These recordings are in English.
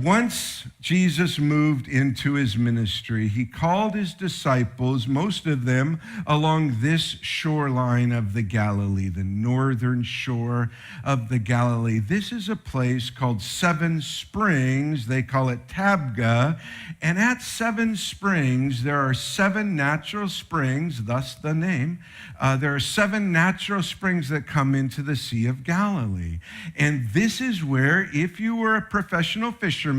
Once Jesus moved into his ministry, he called his disciples, most of them along this shoreline of the Galilee, the northern shore of the Galilee. This is a place called Seven Springs. They call it Tabgha. And at Seven Springs, there are 7 natural springs, thus the name. There are 7 natural springs that come into the Sea of Galilee. And this is where, if you were a professional fisherman,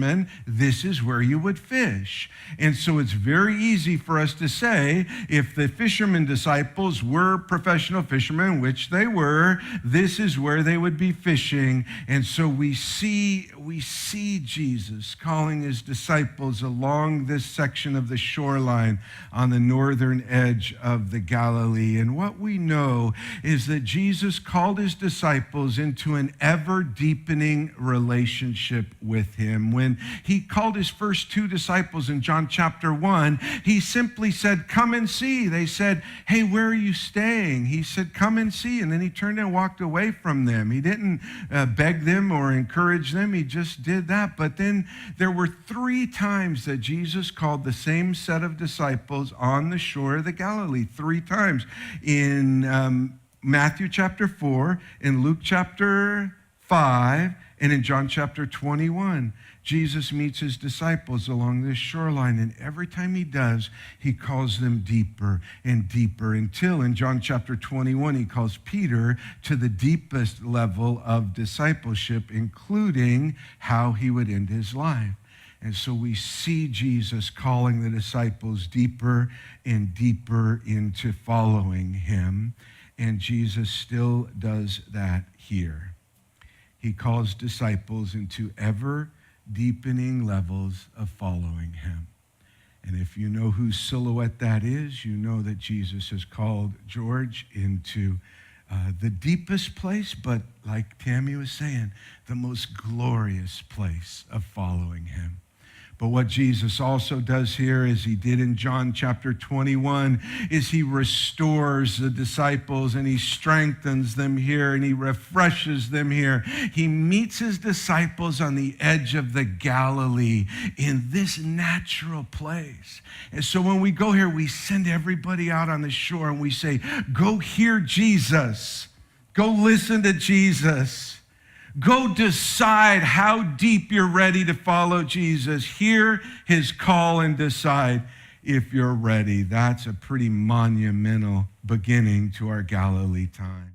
this is where you would fish. And so it's very easy for us to say, if the fishermen disciples were professional fishermen, which they were, this is where they would be fishing. And so we see Jesus calling his disciples along this section of the shoreline on the northern edge of the Galilee. And what we know is that Jesus called his disciples into an ever-deepening relationship with him. When he called his first 2 disciples in John chapter 1, he simply said, "Come and see." They said, "Hey, where are you staying?" He said, "Come and see." And then he turned and walked away from them. He didn't beg them or encourage them. He just did that. But then there were 3 times that Jesus called the same set of disciples on the shore of the Galilee. 3 times. In Matthew chapter 4, in Luke chapter 5, and in John chapter 21. Jesus meets his disciples along this shoreline, and every time he does, he calls them deeper and deeper until in John chapter 21, he calls Peter to the deepest level of discipleship, including how he would end his life. And so we see Jesus calling the disciples deeper and deeper into following him, and Jesus still does that here. He calls disciples into ever-deepening levels of following him. And if you know whose silhouette that is, you know that Jesus has called George into the deepest place, but like Tammy was saying, the most glorious place of following him. But what Jesus also does here, as he did in John chapter 21, is he restores the disciples and he strengthens them here and he refreshes them here. He meets his disciples on the edge of the Galilee in this natural place. And so when we go here, we send everybody out on the shore and we say, go hear Jesus. Go listen to Jesus. Go decide how deep you're ready to follow Jesus. Hear his call and decide if you're ready. That's a pretty monumental beginning to our Galilee time.